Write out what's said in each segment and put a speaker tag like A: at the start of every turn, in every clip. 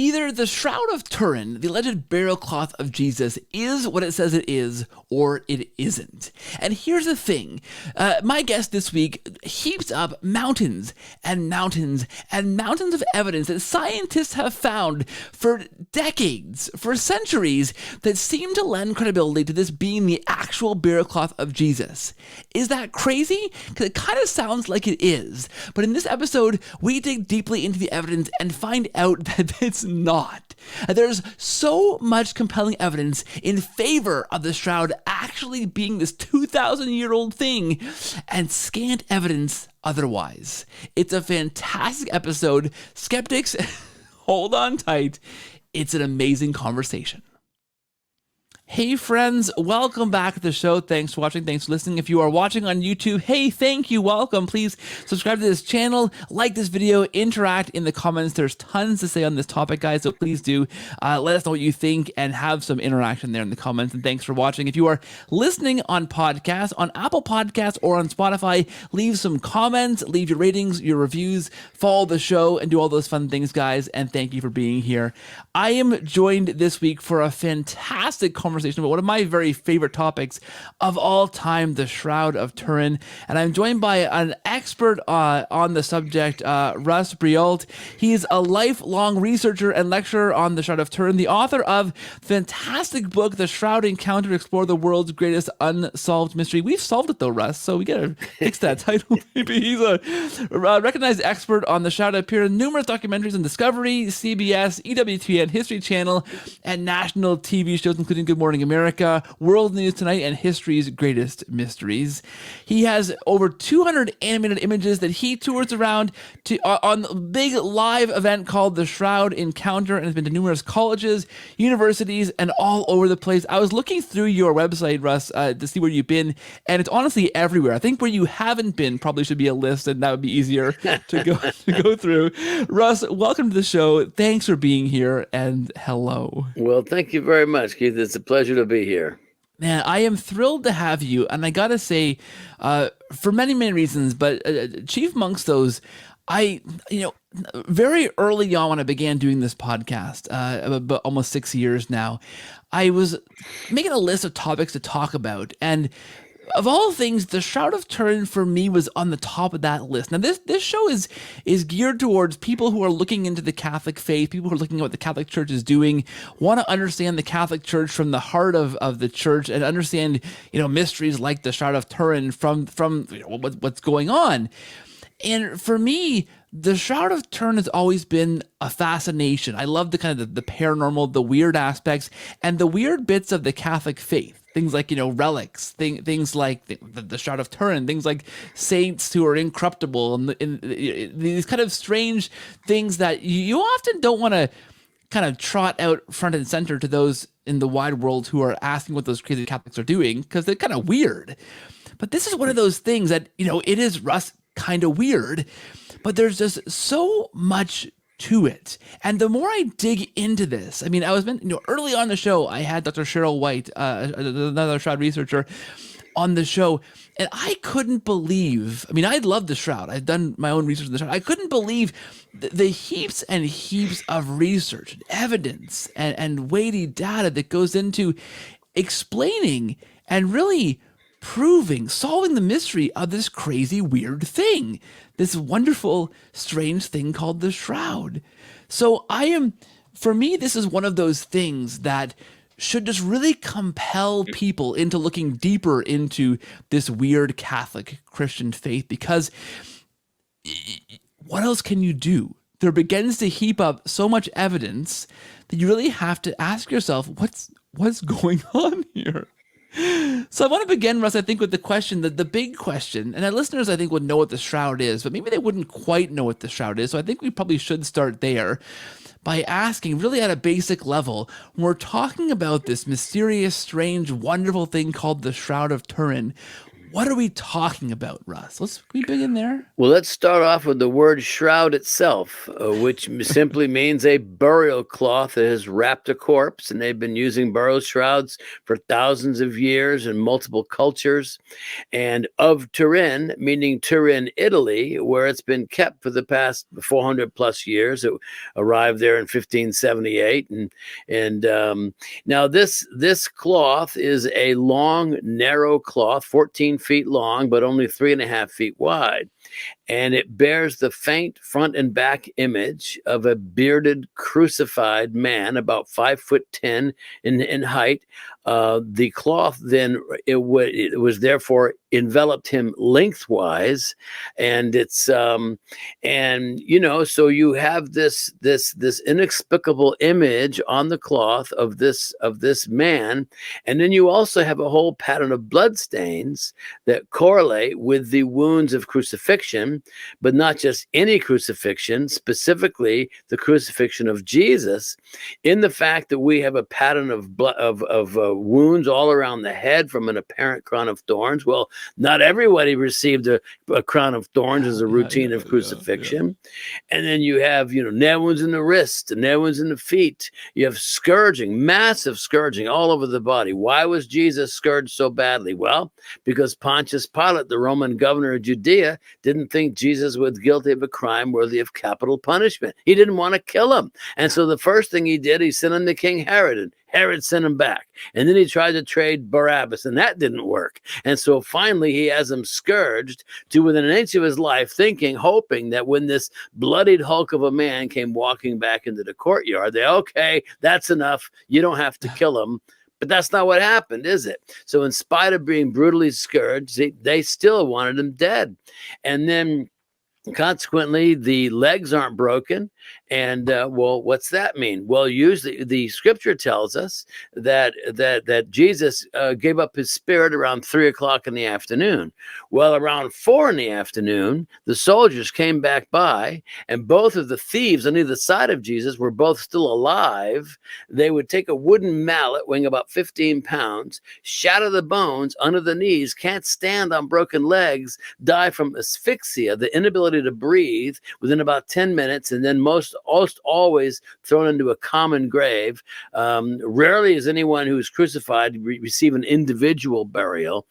A: Either the Shroud of Turin, the alleged burial cloth of Jesus, is what it says it is, or it isn't. And here's the thing. My guest this week heaps up mountains and mountains and mountains of evidence that scientists have found for decades, for centuries, that seem to lend credibility to this being the actual burial cloth of Jesus. Is that crazy? Because it kind of sounds like it is. But in this episode, we dig deeply into the evidence and find out that it's not. There's so much compelling evidence in favor of the shroud actually being this 2,000-year-old thing, and scant evidence otherwise. It's a fantastic episode. Skeptics, hold on tight. It's an amazing conversation. Hey friends, welcome back to the show. Thanks for watching. Thanks for listening. If you are watching on YouTube, hey, thank you. Welcome. Please subscribe to this channel, like this video, interact in the comments. There's tons to say on this topic, guys, so please do let us know what you think and have some interaction there in the comments. And thanks for watching. If you are listening on podcasts, on Apple Podcasts or on Spotify, leave some comments, leave your ratings, your reviews, follow the show, and do all those fun things, guys. And thank you for being here. I am joined this week for a fantastic conversation about one of my very favorite topics of all time, the Shroud of Turin. And I'm joined by an expert on the subject, Russ Breault. He's a lifelong researcher and lecturer on the Shroud of Turin, the author of the fantastic book, The Shroud Encounter, to explore the world's greatest unsolved mystery. We've solved it though, Russ, so we gotta fix that title. Maybe he's a recognized expert on the Shroud of Turin, in numerous documentaries on Discovery, CBS, EWTN, History Channel, and national TV shows, including Good Morning America, World News Tonight, and History's Greatest Mysteries. He has over 200 animated images that he tours around to on a big live event called the Shroud Encounter, and has been to numerous colleges, universities, and all over the place. I was looking through your website, Russ, to see where you've been, and it's honestly everywhere. I think where you haven't been probably should be a list, and that would be easier to go through. Russ, welcome to the show. Thanks for being here, and hello.
B: Well, thank you very much, Keith. It's a pleasure to be here.
A: Man, I am thrilled to have you, and I gotta say, for many, many reasons, but chief amongst those, very early on when I began doing this podcast, about almost 6 years now, I was making a list of topics to talk about, and of all things, the Shroud of Turin for me was on the top of that list. Now, this show is geared towards people who are looking into the Catholic faith, people who are looking at what the Catholic Church is doing, want to understand the Catholic Church from the heart of the Church, and understand mysteries like the Shroud of Turin from what's going on. And for me, the Shroud of Turin has always been a fascination. I love the kind of the paranormal, the weird aspects, and the weird bits of the Catholic faith. Things like, relics, things like the Shroud of Turin, things like saints who are incorruptible, and these kind of strange things that you often don't want to kind of trot out front and center to those in the wide world who are asking what those crazy Catholics are doing, because they're kind of weird. But this is one of those things that, it is, Russ, kind of weird, but there's just so much to it. And the more I dig into this, I was early on the show, I had Dr. Cheryl White, another Shroud researcher, on the show, and I couldn't believe, I love the Shroud. I've done my own research on the Shroud. I couldn't believe the heaps and heaps of research, and evidence, and weighty data that goes into explaining and really proving, solving the mystery of this crazy, weird thing, this wonderful, strange thing called the Shroud. So for me, this is one of those things that should just really compel people into looking deeper into this weird Catholic Christian faith, because what else can you do? There begins to heap up so much evidence that you really have to ask yourself, what's going on here? So I want to begin, Russ, I think, with the question, the big question, and our listeners, I think, would know what the Shroud is, but maybe they wouldn't quite know what the Shroud is. So I think we probably should start there by asking, really at a basic level, when we're talking about this mysterious, strange, wonderful thing called the Shroud of Turin, What are we talking about, Russ? Can we begin there?
B: Well, let's start off with the word shroud itself, which simply means a burial cloth that has wrapped a corpse. And they've been using burial shrouds for thousands of years in multiple cultures. And of Turin, meaning Turin, Italy, where it's been kept for the past 400 plus years. It arrived there in 1578. And now this cloth is a long, narrow cloth, 14 feet long, but only 3.5 feet wide. And it bears the faint front and back image of a bearded, crucified man, about 5'10" in height. The cloth then it was therefore enveloped him lengthwise, and it's so you have this inexplicable image on the cloth of this man, and then you also have a whole pattern of blood stains that correlate with the wounds of crucifixion, but not just any crucifixion, specifically the crucifixion of Jesus, in the fact that we have a pattern of blood of wounds all around the head from an apparent crown of thorns. Well, not everybody received a crown of thorns as a routine of crucifixion. And then you have, nail wounds in the wrist, nail wounds in the feet. You have scourging, massive scourging all over the body. Why was Jesus scourged so badly? Well, because Pontius Pilate, the Roman governor of Judea, didn't think Jesus was guilty of a crime worthy of capital punishment. He didn't want to kill him. And so the first thing he did, he sent him to King Herod, and Herod sent him back. And then he tried to trade Barabbas, and that didn't work. And so finally he has him scourged to within an inch of his life, hoping that when this bloodied hulk of a man came walking back into the courtyard, okay, that's enough. You don't have to kill him. But that's not what happened, is it? So in spite of being brutally scourged, they still wanted him dead. And then consequently, the legs aren't broken. And what's that mean? Well, usually the scripture tells us that Jesus gave up his spirit around 3:00 in the afternoon. Well, around 4 in the afternoon, the soldiers came back by, and both of the thieves on either side of Jesus were both still alive. They would take a wooden mallet weighing about 15 pounds, shatter the bones under the knees, can't stand on broken legs, die from asphyxia, the inability to breathe, within about 10 minutes, and then most always thrown into a common grave. Rarely is anyone who is crucified receive an individual burial.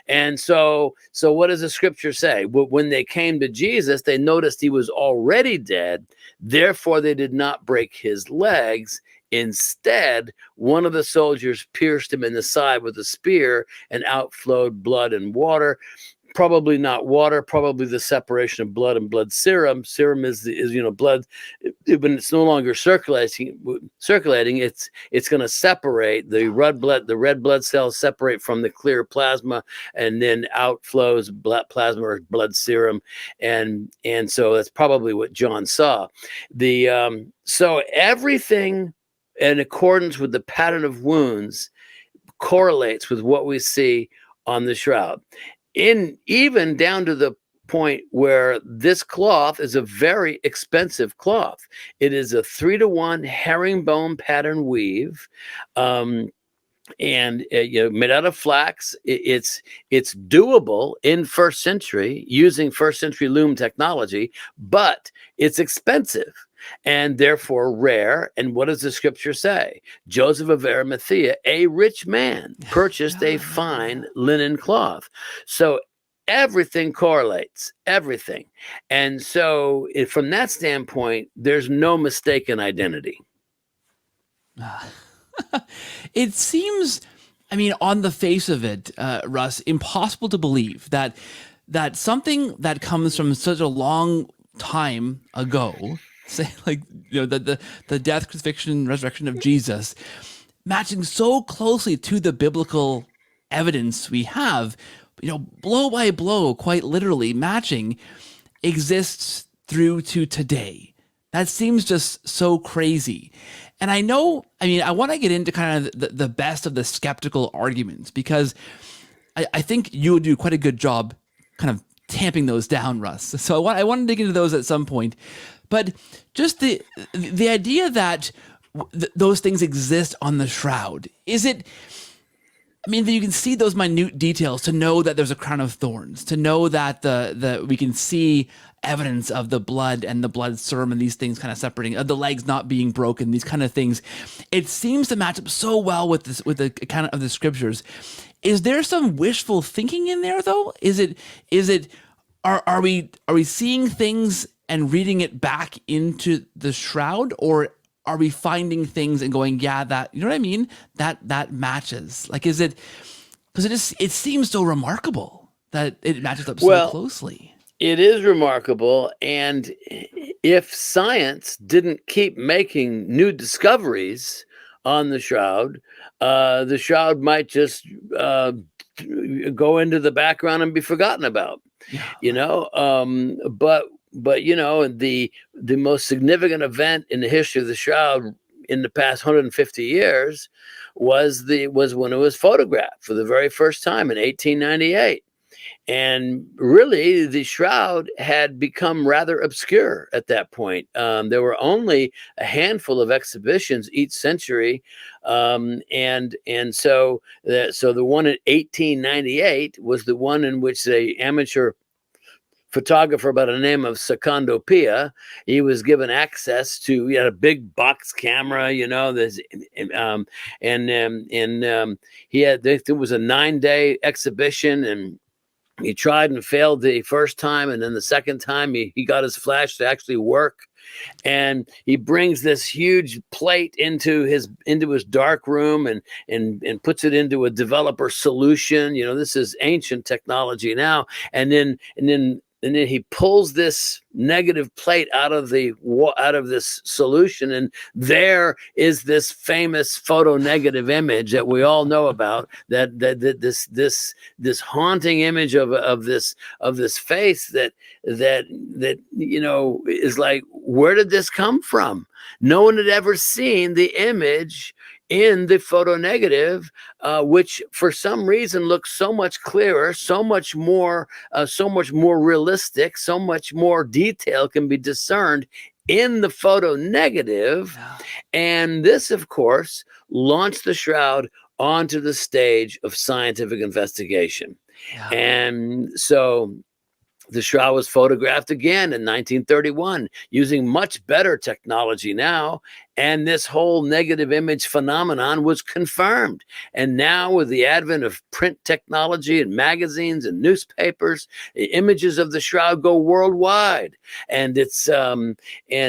B: And so what does the scripture say? When they came to Jesus, they noticed he was already dead. Therefore, they did not break his legs. Instead, one of the soldiers pierced him in the side with a spear, and out flowed blood and water. Probably not water, probably the separation of blood and blood serum. Serum is blood. When it's no longer circulating, it's going to separate the red blood cells separate from the clear plasma, and then outflows plasma or blood serum, and so that's probably what John saw. So everything in accordance with the pattern of wounds correlates with what we see on the shroud. Even down to the point where this cloth is a very expensive cloth. It is a 3-to-1 herringbone pattern weave, and made out of flax. It's doable in first century using first century loom technology, but it's expensive and therefore rare. And what does the scripture say? Joseph of Arimathea, a rich man, purchased a fine linen cloth. So everything correlates, everything. And so from that standpoint, there's no mistaken identity.
A: It seems, on the face of it, Russ, impossible to believe that something that comes from such a long time ago, say the death, crucifixion, resurrection of Jesus, matching so closely to the biblical evidence we have, blow by blow, quite literally matching, exists through to today. That seems just so crazy. And I want to get into kind of the best of the skeptical arguments, because I think you would do quite a good job kind of tamping those down, Russ. So I want to dig into those at some point. But just the idea that those things exist on the shroud, is it I mean, you can see those minute details to know that there's a crown of thorns, to know that the we can see evidence of the blood and the blood serum and these things kind of separating, of the legs not being broken, these kind of things. It seems to match up so well with this, with the account of the scriptures. Is there some wishful thinking in there though? Are we seeing things and reading it back into the shroud, or are we finding things and going, yeah, that, you know what I mean? That matches. Like, is it, because it seems so remarkable that it matches up so closely.
B: It is remarkable. And if science didn't keep making new discoveries on the shroud might just go into the background and be forgotten about.
A: Yeah.
B: You know, but you know, the most significant event in the history of the shroud in the past 150 years was when it was photographed for the very first time in 1898. And really, the shroud had become rather obscure at that point. There were only a handful of exhibitions each century, and so the one in 1898 was the one in which the amateur photographer by the name of Secondo Pia, he was given access to, he had a big box camera, you know, there was a 9-day exhibition, and he tried and failed the first time, and then the second time he got his flash to actually work. And he brings this huge plate into his dark room and puts it into a developer solution. You know, this is ancient technology now. And then he pulls this negative plate out of this solution, and there is this famous photonegative image that we all know about. This haunting image of this face that you know is like, where did this come from? No one had ever seen the image in the photonegative, which for some reason looks so much clearer, so much more realistic, so much more detail can be discerned in the photonegative. And this, of course, launched the shroud onto the stage of scientific investigation. And so the shroud was photographed again in 1931 using much better technology now, and this whole negative image phenomenon was confirmed. And now, with the advent of print technology and magazines and newspapers, the images of the shroud go worldwide. And it's and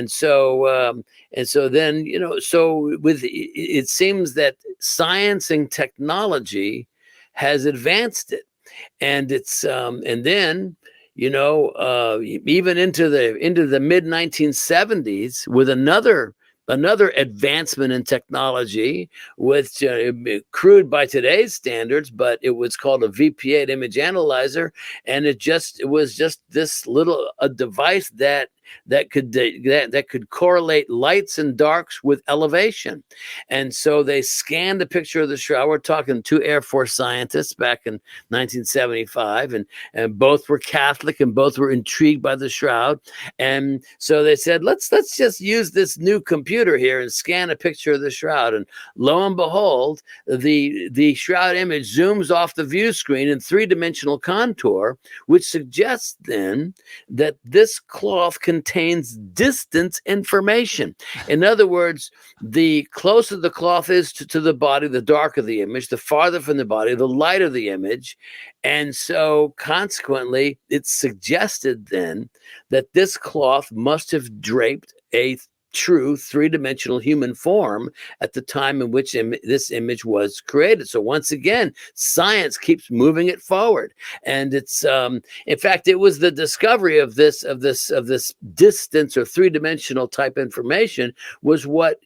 B: so then, you know, so it seems that science and technology has advanced it, and it's and then, you know, even into the mid 1970s, with another advancement in technology, with crude by today's standards, but it was called a VP8 image analyzer, and it was just this little device that could correlate lights and darks with elevation. And so they scanned a picture of the shroud. We're talking 2 Air Force scientists back in 1975, and both were Catholic, and both were intrigued by the shroud. And so they said, let's just use this new computer here and scan a picture of the shroud. And lo and behold, the shroud image zooms off the view screen in 3-dimensional contour, which suggests then that this cloth contains distance information. In other words, the closer the cloth is to the body, the darker the image, the farther from the body, the lighter the image. And so consequently, it's suggested then that this cloth must have draped a true 3-dimensional human form at the time in which this image was created. So once again, science keeps moving it forward, and it's in fact, it was the discovery of this distance or 3-dimensional type information was what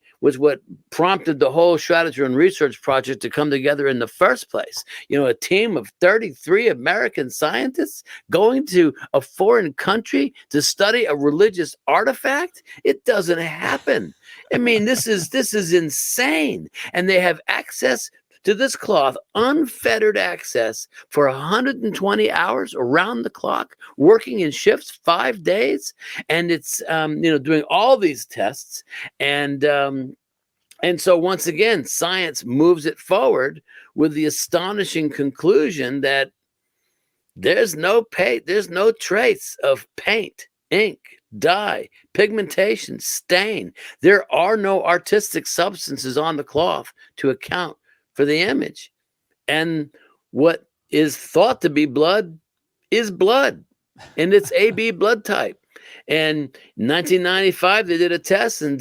B: prompted the whole Shroud of Turin research project to come together in the first place. You know, a team of 33 American scientists going to a foreign country to study a religious artifact. It doesn't happen. I mean, this is insane. And they have access to this cloth, unfettered access, for 120 hours around the clock, working in shifts 5 days. And it's, you know, doing all these tests. And And so once again, science moves it forward with the astonishing conclusion that there's no trace of paint, ink, dye, pigmentation, stain. There are no artistic substances on the cloth to account for the image. And what is thought to be blood is blood, and it's AB blood type. And 1995, they did a test, and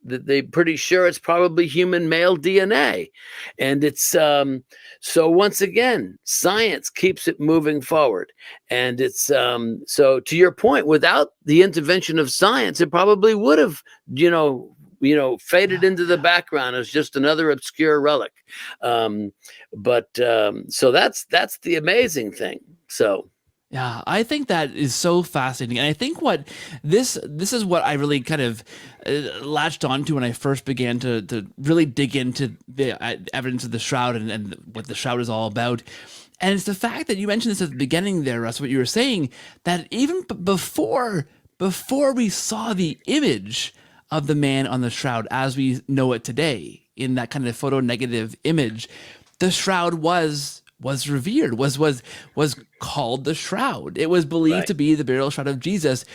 B: they pretty sure it's probably human male DNA. And it's so once again, science keeps it moving forward. And it's so to your point, without the intervention of science, it probably would have, faded into the background as just another obscure relic. So that's the amazing thing. So.
A: Yeah, I think that is so fascinating, and I think what this is what I really kind of latched onto when I first began to really dig into the evidence of the shroud and what the shroud is all about. And it's the fact that you mentioned this at the beginning there, Russ, what you were saying, that even before we saw the image of the man on the shroud as we know it today, in that kind of photo negative image, the shroud was revered, was called the shroud. It was believed to be the burial shroud of Jesus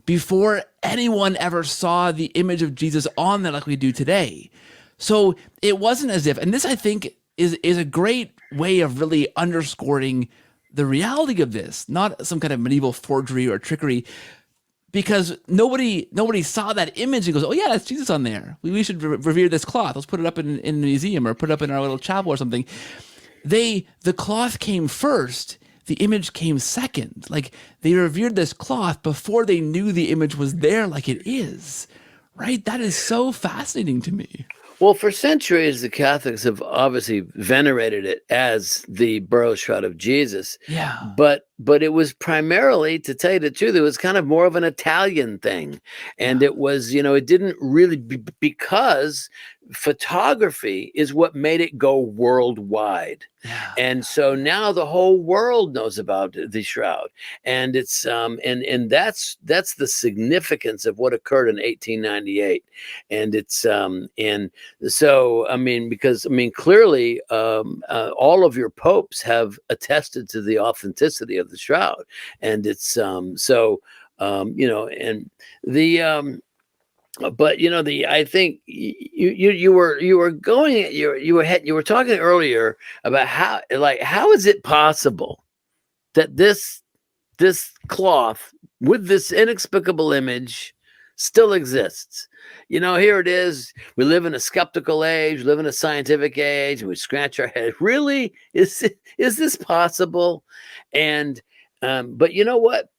A: before anyone ever saw the image of Jesus on there like we do today. So it wasn't as if, and this I think is a great way of really underscoring the reality of this, not some kind of medieval forgery or trickery, because nobody saw that image and goes, oh yeah, that's Jesus on there. We should revere this cloth. Let's put it up in a museum or put it up in our little chapel or something. The cloth came first, the image came second. Like, they revered this cloth before they knew the image was there like it is, right? That is so fascinating to me.
B: Well, for centuries, the Catholics have obviously venerated it as the burial shroud of Jesus.
A: Yeah.
B: But it was primarily, to tell you the truth, it was kind of more of an Italian thing. And it was, it didn't really because photography is what made it go worldwide.
A: Yeah.
B: And so now the whole world knows about the shroud. And it's and that's the significance of what occurred in 1898. And it's and so because clearly all of your popes have attested to the authenticity of the shroud. And it's and the but I think you were talking earlier about how is it possible that this cloth with this inexplicable image still exists? Here it is. We live in a skeptical age, we live in a scientific age, and we scratch our head. Really? Is this possible? And but you know what?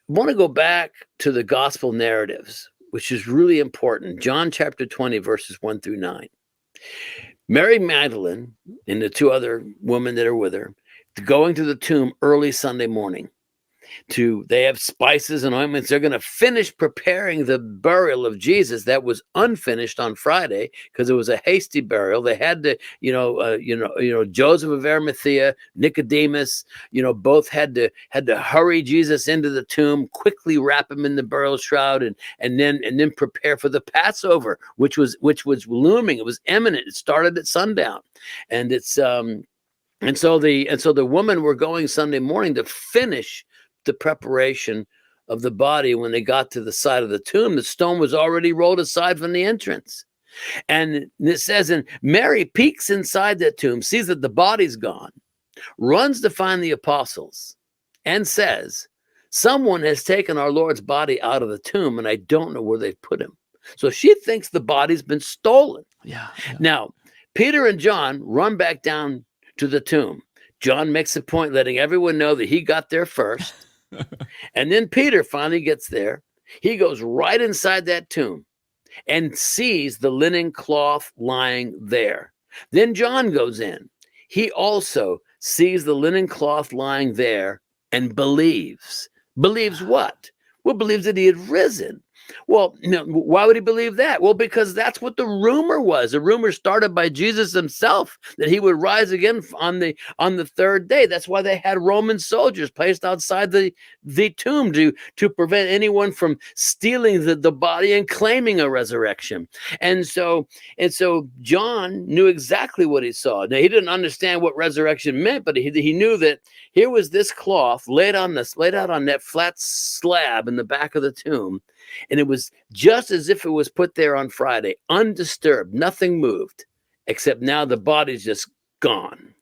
B: I want to go back to the gospel narratives, which is really important. John chapter 20, verses 1-9. Mary Magdalene and the two other women that are with her going to the tomb early Sunday morning. They have spices and ointments. They're going to finish preparing the burial of Jesus that was unfinished on Friday because it was a hasty burial. They had to, Joseph of Arimathea, Nicodemus, both had to hurry Jesus into the tomb, quickly wrap him in the burial shroud, and then prepare for the Passover, which was looming. It was imminent. It started at sundown, and it's and so the women were going Sunday morning to finish the preparation of the body. When they got to the side of the tomb, the stone was already rolled aside from the entrance. And it says, and Mary peeks inside that tomb, sees that the body's gone, runs to find the apostles, and says, someone has taken our Lord's body out of the tomb, and I don't know where they've put him. So she thinks the body's been stolen.
A: Yeah.
B: Now, Peter and John run back down to the tomb. John makes a point letting everyone know that he got there first. And then Peter finally gets there. He goes right inside that tomb and sees the linen cloth lying there. Then John goes in. He also sees the linen cloth lying there and believes. Believes what? Well, believes that he had risen. Well, why would he believe that? Well, because that's what the rumor was. A rumor started by Jesus himself that he would rise again on the third day. That's why they had Roman soldiers placed outside the tomb to prevent anyone from stealing the body and claiming a resurrection. And so John knew exactly what he saw. Now, he didn't understand what resurrection meant, but he knew that here was this cloth laid out on that flat slab in the back of the tomb. And it was just as if it was put there on Friday, undisturbed, nothing moved, except now the body's just gone.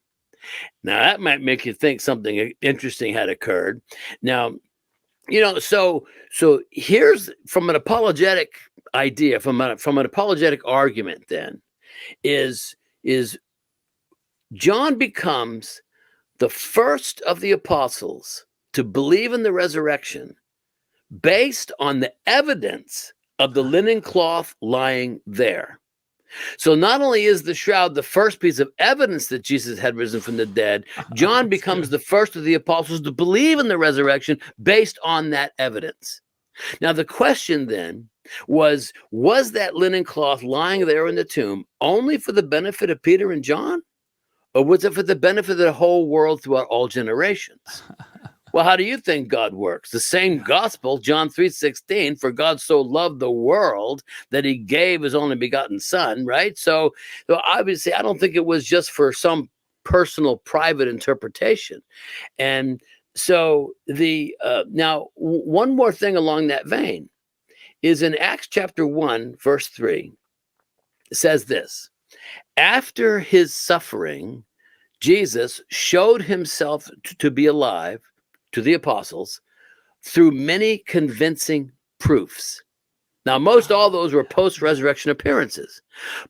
B: Now, that might make you think something interesting had occurred. Now, so here's from an apologetic idea, from an apologetic argument then, is John becomes the first of the apostles to believe in the resurrection based on the evidence of the linen cloth lying there. So not only is the shroud the first piece of evidence that Jesus had risen from the dead, John becomes the first of the apostles to believe in the resurrection based on that evidence. Now, the question then was that linen cloth lying there in the tomb only for the benefit of Peter and John? Or was it for the benefit of the whole world throughout all generations? Well, how do you think God works? The same gospel, John 3:16, for God so loved the world that he gave his only begotten son, right? So obviously, I don't think it was just for some personal, private interpretation. And so now one more thing along that vein is in Acts chapter 1, verse 3, it says this: after his suffering, Jesus showed himself to be alive to the apostles through many convincing proofs. Now, most all those were post-resurrection appearances,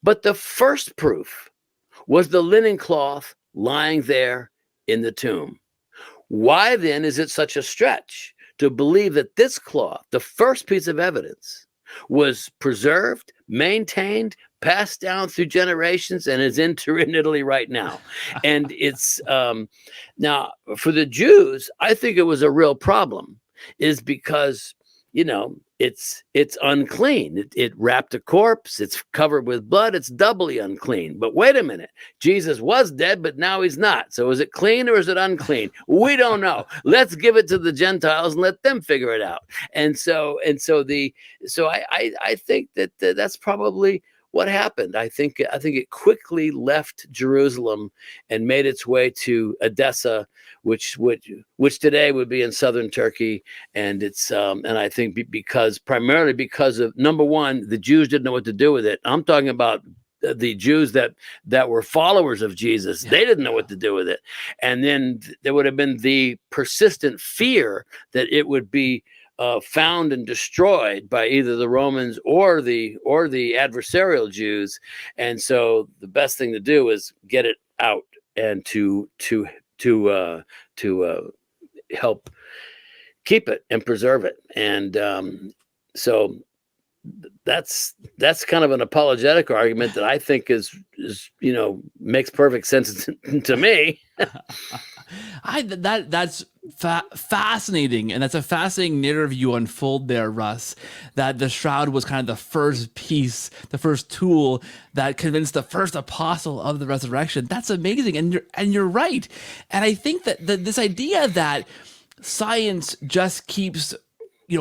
B: but the first proof was the linen cloth lying there in the tomb. Why then is it such a stretch to believe that this cloth, the first piece of evidence, was preserved, maintained, passed down through generations, and is in Turin, Italy right now? And it's now for the Jews, I think it was a real problem, is because it's unclean. It wrapped a corpse. It's covered with blood. It's doubly unclean. But wait a minute, Jesus was dead, but now he's not. So is it clean or is it unclean? We don't know. Let's give it to the Gentiles and let them figure it out. And so I think that that's probably what happened. I think it quickly left Jerusalem and made its way to Edessa, which today would be in southern Turkey. And it's and I think primarily because of, number one, the Jews didn't know what to do with it. I'm talking about the Jews that were followers of Jesus. They didn't know what to do with it. And then there would have been the persistent fear that it would be found and destroyed by either the Romans or the adversarial Jews. And so the best thing to do is get it out and to help keep it and preserve it. And so that's kind of an apologetic argument that I think is makes perfect sense to me.
A: That's fascinating, and that's a fascinating narrative you unfold there, Russ. That the shroud was kind of the first piece, the first tool that convinced the first apostle of the resurrection. That's amazing, and you're right. And I think that this idea that science just keeps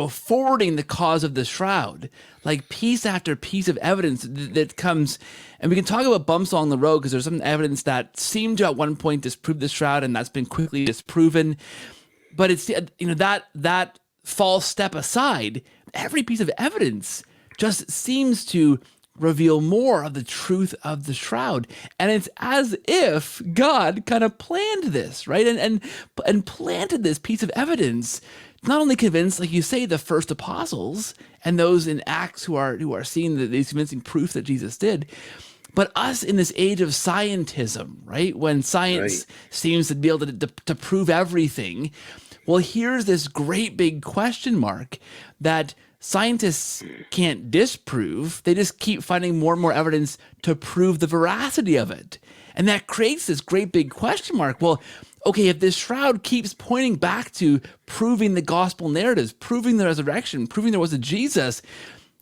A: forwarding the cause of the shroud, like piece after piece of evidence that comes, and we can talk about bumps along the road because there's some evidence that seemed to at one point disprove the shroud, and that's been quickly disproven. But it's that false step aside, every piece of evidence just seems to reveal more of the truth of the shroud, and it's as if God kind of planned this, right? And planted this piece of evidence. Not only convinced, like you say, the first apostles and those in Acts who are seeing these convincing proof that Jesus did, but us in this age of scientism, right? When science seems to be able to prove everything. Well, here's this great big question mark that scientists can't disprove. They just keep finding more and more evidence to prove the veracity of it. And that creates this great big question mark. Well, okay, if this shroud keeps pointing back to proving the gospel narratives, proving the resurrection, proving there was a Jesus,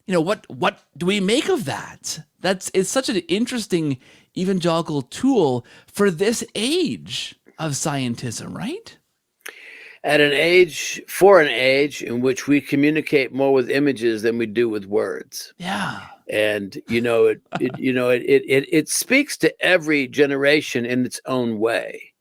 A: what do we make of that? It's such an interesting evangelical tool for this age of scientism, right?
B: For an age in which we communicate more with images than we do with words.
A: Yeah.
B: And it speaks to every generation in its own way,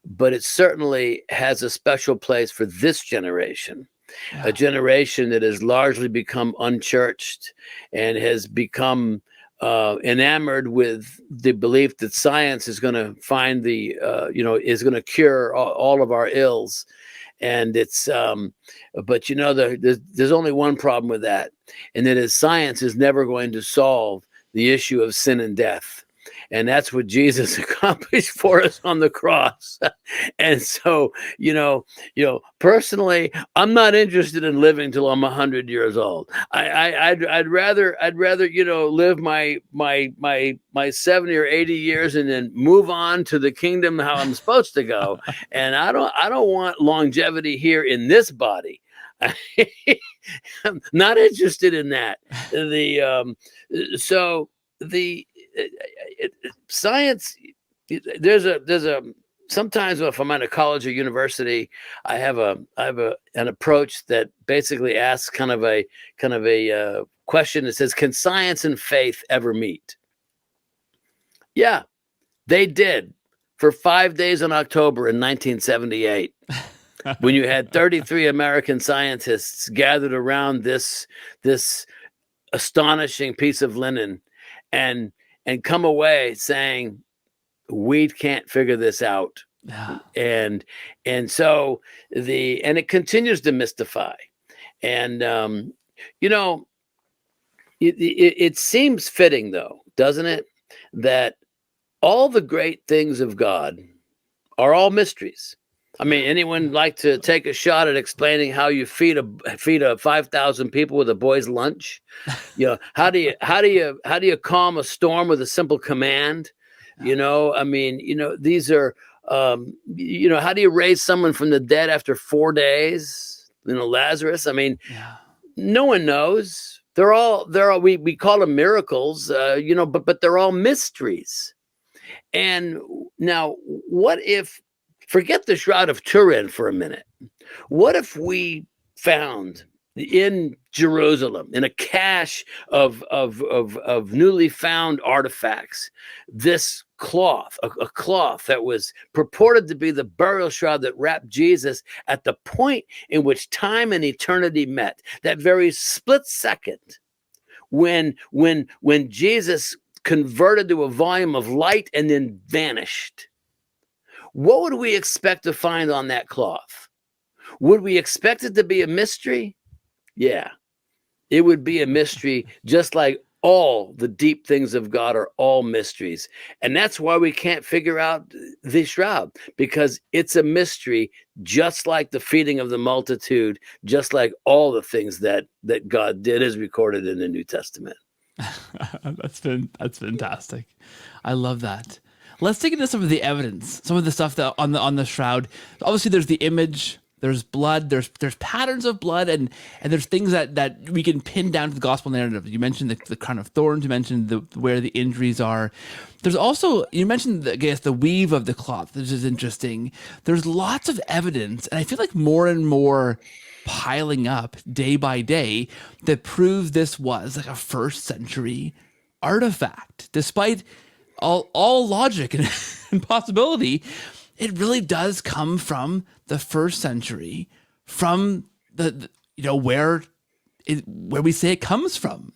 B: but it certainly has a special place for this generation.
A: Yeah.
B: A generation that has largely become unchurched and has become enamored with the belief that science is going to find is going to cure all of our ills. And it's, but there's only one problem with that, and that is science is never going to solve the issue of sin and death. And that's what Jesus accomplished for us on the cross. And so, personally, I'm not interested in living till I'm 100 years old. I'd rather, live my 70 or 80 years and then move on to the kingdom how I'm supposed to go. And I don't want longevity here in this body. I'm not interested in that. Science, there's a sometimes if I'm at a college or university, I have an approach that basically asks kind of a question that says, can science and faith ever meet? Yeah, they did for 5 days in October in 1978. When you had 33 American scientists gathered around this astonishing piece of linen and come away saying, we can't figure this out.
A: Yeah.
B: And so it continues to mystify. And, it seems fitting though, doesn't it? That all the great things of God are all mysteries. I mean, anyone like to take a shot at explaining how you feed a 5,000 people with a boy's lunch? How do you calm a storm with a simple command? These are, how do you raise someone from the dead after 4 days? Lazarus. I mean, no one knows. They're all we call them miracles, but they're all mysteries. And now, what if? Forget the Shroud of Turin for a minute. What if we found in Jerusalem, in a cache of newly found artifacts, this cloth, a cloth that was purported to be the burial shroud that wrapped Jesus at the point in which time and eternity met, that very split second when Jesus converted to a volume of light and then vanished? What would we expect to find on that cloth? Would we expect it to be a mystery? Yeah, it would be a mystery, just like all the deep things of God are all mysteries. And that's why we can't figure out the shroud, because it's a mystery, just like the feeding of the multitude, just like all the things that God did as recorded in the New Testament.
A: That's fantastic. I love that. Let's dig into some of the evidence, some of the stuff that on the shroud. Obviously, there's the image, there's blood, there's patterns of blood, and there's things that we can pin down to the gospel narrative. You mentioned the crown of thorns. You mentioned where the injuries are. There's also, you mentioned the weave of the cloth, which is interesting. There's lots of evidence, and I feel like more and more piling up day by day that proves this was like a first century artifact, despite all logic and possibility. It really does come from the first century, from the where we say it comes from.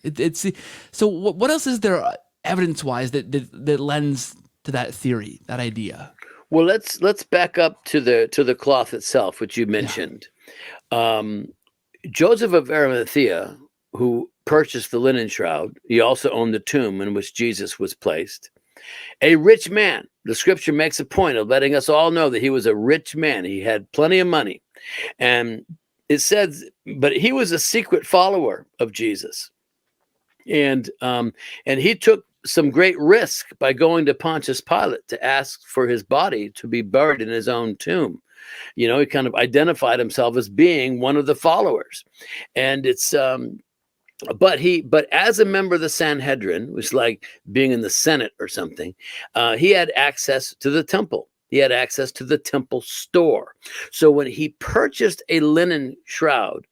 A: So what else is there evidence wise that lends to that theory, that idea?
B: Well, let's back up to the cloth itself, which you mentioned. Joseph of Arimathea, who purchased the linen shroud, he also owned the tomb in which Jesus was placed. A rich man. The scripture makes a point of letting us all know that he was a rich man. He had plenty of money. And it says, but he was a secret follower of Jesus. And he took some great risk by going to Pontius Pilate to ask for his body to be buried in his own tomb. He kind of identified himself as being one of the followers. And it's but as a member of the Sanhedrin, it was like being in the Senate or something, he had access to the temple. He had access to the temple store. So when he purchased a linen shroud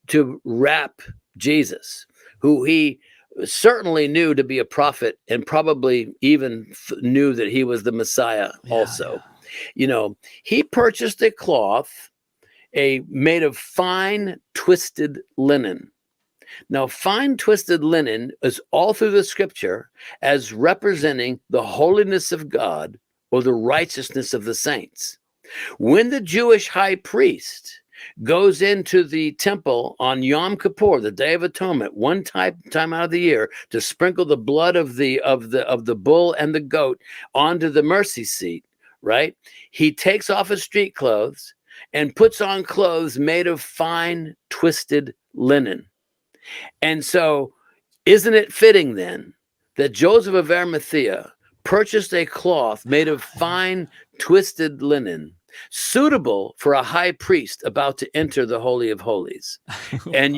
B: to wrap Jesus, who he certainly knew to be a prophet and probably even knew that he was the Messiah also. He purchased a cloth made of fine twisted linen. Now, fine twisted linen is all through the scripture as representing the holiness of God or the righteousness of the saints. When the Jewish high priest goes into the temple on Yom Kippur, the Day of Atonement, one time out of the year, to sprinkle the blood of the bull and the goat onto the mercy seat, right? He takes off his street clothes and puts on clothes made of fine twisted linen. And so, isn't it fitting then that Joseph of Arimathea purchased a cloth made of fine twisted linen, suitable for a high priest about to enter the Holy of Holies? And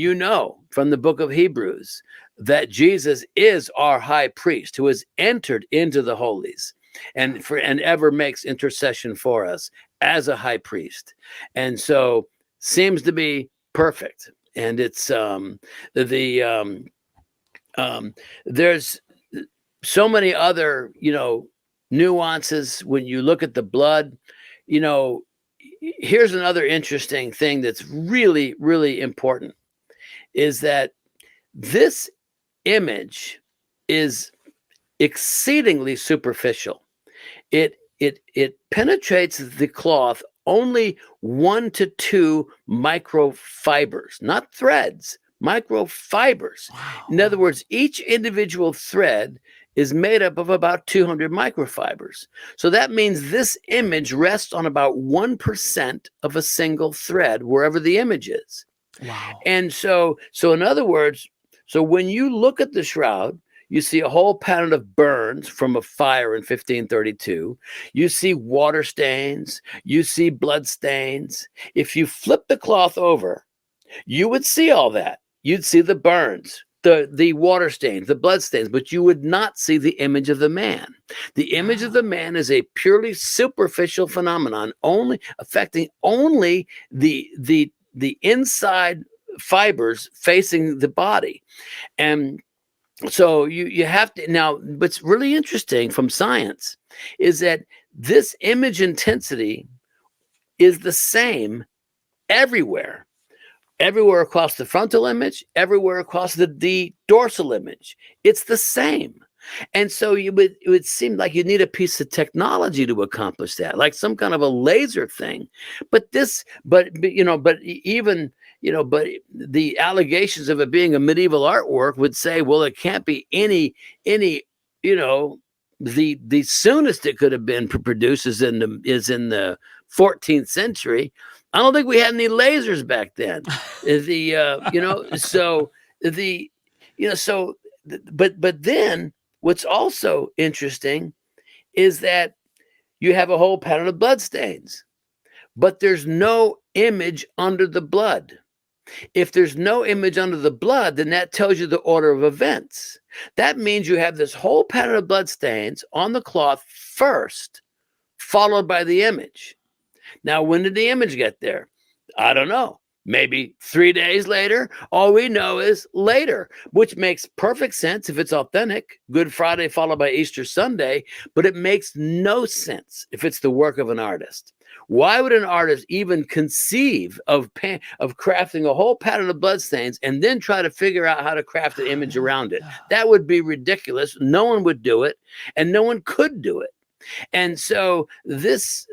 B: from the book of Hebrews that Jesus is our high priest who has entered into the holies and ever makes intercession for us as a high priest. And so seems to be perfect. And it's there's so many other, nuances when you look at the blood. Here's another interesting thing that's really, really important, is that this image is exceedingly superficial. It penetrates the cloth only 1 to 2 microfibers, not threads, microfibers.
A: Wow.
B: In other words, each individual thread is made up of about 200 microfibers. So that means this image rests on about 1% of a single thread, wherever the image is.
A: Wow.
B: And so in other words, so when you look at the shroud, you see a whole pattern of burns from a fire in 1532. You see water stains. You see blood stains. If you flip the cloth over, you would see all that. You'd see the burns, the water stains, the blood stains, but you would not see the image of the man. The image of the man is a purely superficial phenomenon, only affecting the inside fibers facing the body. And so you have to, now what's really interesting from science is that this image intensity is the same everywhere across the frontal image, everywhere across the dorsal image. It's the same. And so it would seem like you need a piece of technology to accomplish that, like some kind of a laser thing. But the allegations of it being a medieval artwork would say, well, it can't be any, the soonest it could have been produced is in the 14th century. I don't think we had any lasers back then. But then what's also interesting is that you have a whole pattern of blood stains, but there's no image under the blood. If there's no image under the blood, then that tells you the order of events. That means you have this whole pattern of blood stains on the cloth first, followed by the image. Now, when did the image get there? I don't know. Maybe 3 days later. All we know is later, which makes perfect sense if it's authentic. Good Friday followed by Easter Sunday, but it makes no sense if it's the work of an artist. Why would an artist even conceive of crafting a whole pattern of bloodstains and then try to figure out how to craft an image around it? That would be ridiculous. No one would do it, and no one could do it. And so this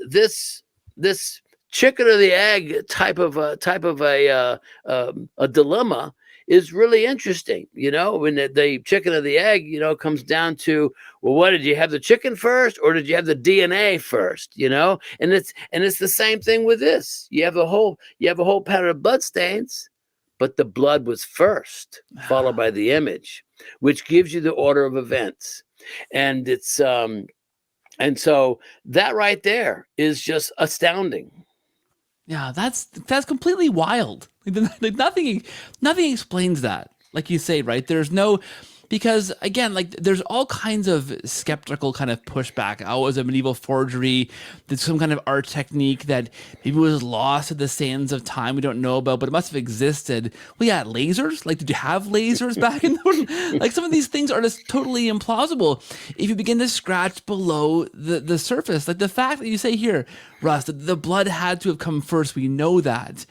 B: chicken or the egg type of a dilemma is really interesting. When the chicken or the egg, comes down to, well, what did you have, the chicken first or did you have the DNA first? And it's the same thing with this. You have a whole pattern of blood stains, but the blood was first, followed by the image, which gives you the order of events. And it's and so that right there is just astounding.
A: Yeah, that's completely wild. Like, nothing explains that. Like you say, right? There's no, because again, like there's all kinds of skeptical kind of pushback. Oh, it was a medieval forgery. There's some kind of art technique that maybe was lost in the sands of time we don't know about, but it must have existed. Well, yeah, lasers. Like, did you have lasers back in the like some of these things are just totally implausible if you begin to scratch below the surface. Like the fact that you say here, Russ, that the blood had to have come first. We know that.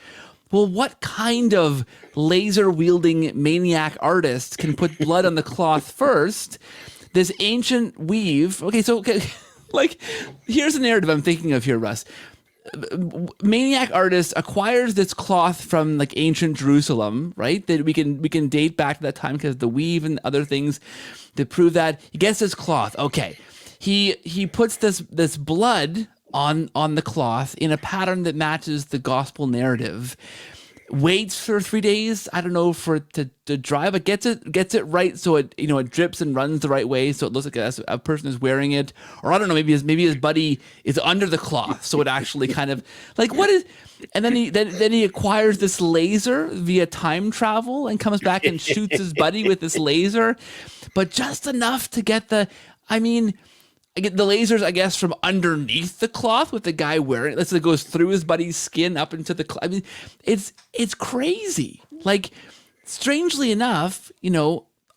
A: Well, what kind of laser-wielding maniac artist can put blood on the cloth first? This ancient weave. Okay, like, here's the narrative I'm thinking of here, Russ. Maniac artist acquires this cloth from like ancient Jerusalem, right? That we can date back to that time because the weave and other things to prove that. He gets this cloth. Okay, he puts this blood on the cloth in a pattern that matches the gospel narrative. Waits for 3 days, I don't know, for it to dry, but gets it right, so it drips and runs the right way, so it looks like a person is wearing it. Or I don't know, maybe his buddy is under the cloth, so it actually kind of like what is. And then he acquires this laser via time travel and comes back and shoots his buddy with this laser, but just enough to get the. I mean, I get the lasers, I guess, from underneath the cloth with the guy wearing it. So it goes through his buddy's skin up into the cloth. I mean, it's crazy. Like, strangely enough,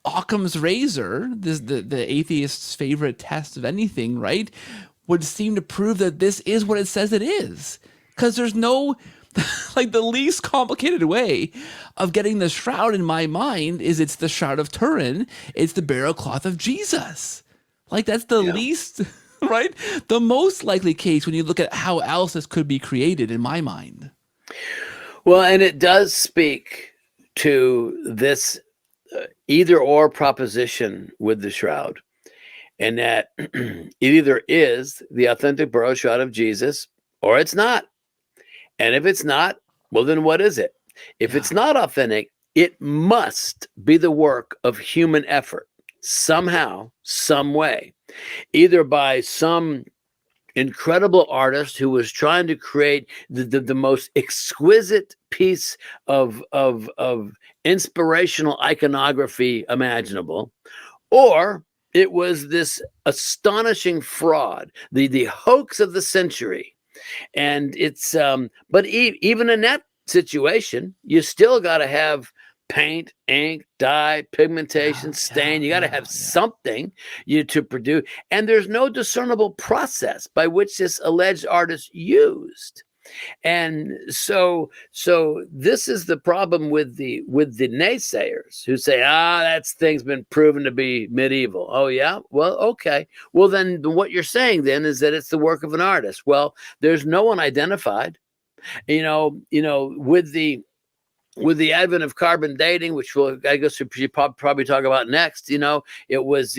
A: Occam's razor, the atheist's favorite test of anything, right, would seem to prove that this is what it says it is. Because there's no, like, the least complicated way of getting the shroud in my mind is it's the Shroud of Turin. It's the burial cloth of Jesus. Like, that's the least, right? The most likely case when you look at how else this could be created in my mind.
B: Well, and it does speak to this either or proposition with the shroud, and that it either is the authentic burial shroud of Jesus or it's not. And if it's not, well, then what is it? If it's not authentic, it must be the work of human effort. Somehow, some way, either by some incredible artist who was trying to create the most exquisite piece of inspirational iconography imaginable, or it was this astonishing fraud, the hoax of the century. And it's but even in that situation, you still got to have paint, ink, dye, pigmentation, stain. You got to have something to produce. And there's no discernible process by which this alleged artist used. And so this is the problem with the naysayers who say, that thing's been proven to be medieval. Oh yeah, well, okay. Well, then what you're saying then is that it's the work of an artist. Well, there's no one identified. With the advent of carbon dating, which I guess we should probably talk about next, it was,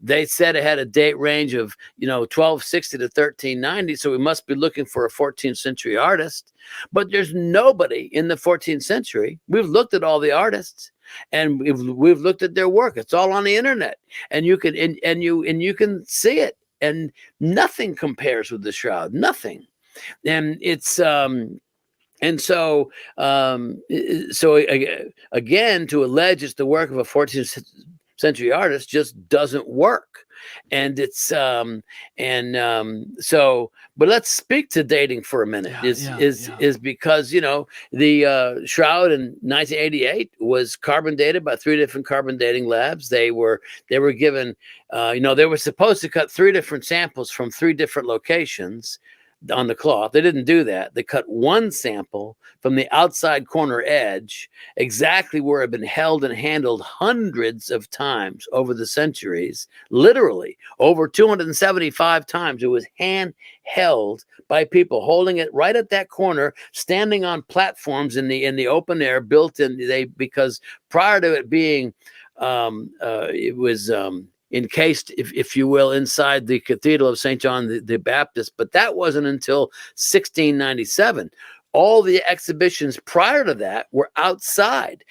B: they said it had a date range of, 1260 to 1390. So we must be looking for a 14th century artist. But there's nobody in the 14th century. We've looked at all the artists and we've looked at their work. It's all on the internet, and you can and you can see it, and nothing compares with the shroud. Nothing. And it's and so, again, to allege it's the work of a 14th century artist just doesn't work. And it's but let's speak to dating for a minute. Is because the shroud in 1988 was carbon dated by 3 different carbon dating labs. They were given they were supposed to cut 3 different samples from 3 different locations on the cloth. They didn't do that. They cut 1 sample from the outside corner edge, exactly where it had been held and handled hundreds of times over the centuries, literally over 275 times. It was hand held by people holding it right at that corner, standing on platforms in the open air, built in because prior to it being it was encased, if you will, inside the Cathedral of St. John the Baptist. But that wasn't until 1697. All the exhibitions prior to that were outside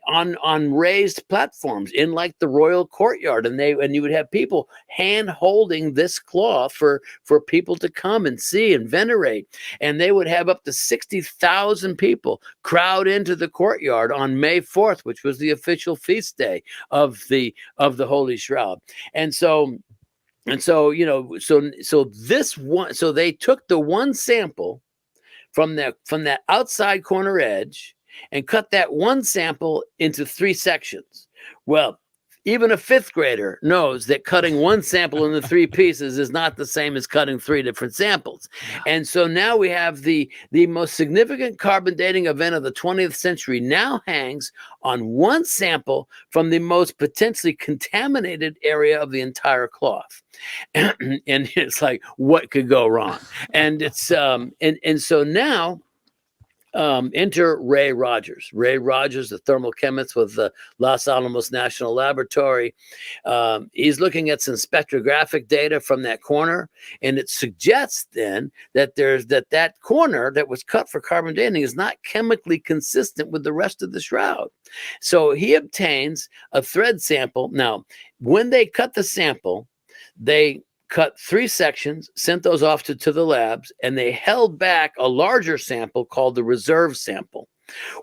B: on raised platforms in like the royal courtyard, and you would have people hand holding this cloth for people to come and see and venerate, and they would have up to 60,000 people crowd into the courtyard on May 4th, which was the official feast day of the Holy Shroud. And so they took the one sample from that outside corner edge and cut that one sample into 3 sections. Well, even a 5th grader knows that cutting one sample into 3 pieces is not the same as cutting 3 different samples. And so now we have the most significant carbon dating event of the 20th century now hangs on one sample from the most potentially contaminated area of the entire cloth. And it's like, what could go wrong? And it's and so now enter Ray Rogers. Ray Rogers, the thermal chemist with the Los Alamos National Laboratory. He's looking at some spectrographic data from that corner, and it suggests then that that corner that was cut for carbon dating is not chemically consistent with the rest of the shroud. So he obtains a thread sample. Now, when they cut the sample, they cut 3 sections, sent those off to the labs, and they held back a larger sample called the reserve sample.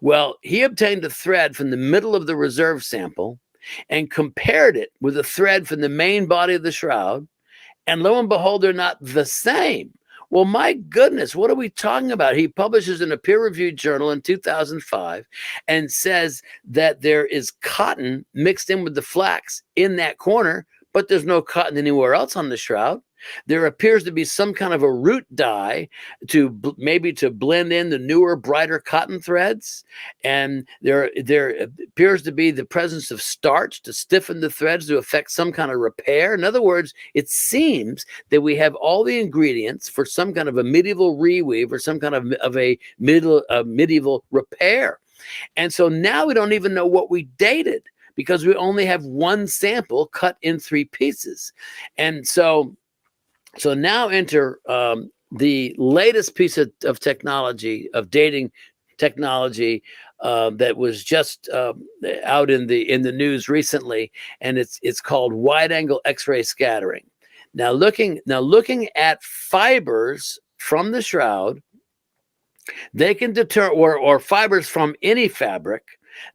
B: Well, he obtained a thread from the middle of the reserve sample and compared it with a thread from the main body of the shroud, and lo and behold, they're not the same. Well, my goodness, what are we talking about? He publishes in a peer-reviewed journal in 2005 and says that there is cotton mixed in with the flax in that corner, but there's no cotton anywhere else on the shroud. There appears to be some kind of a root dye to blend in the newer, brighter cotton threads. And there appears to be the presence of starch to stiffen the threads to affect some kind of repair. In other words, it seems that we have all the ingredients for some kind of a medieval reweave or some kind of a medieval repair. And so now we don't even know what we dated, because we only have one sample cut in 3 pieces. And so now enter the latest piece of technology, of dating technology, that was just out in the news recently, and it's called wide-angle X-ray scattering. Now looking at fibers from the shroud, they can determine, or fibers from any fabric,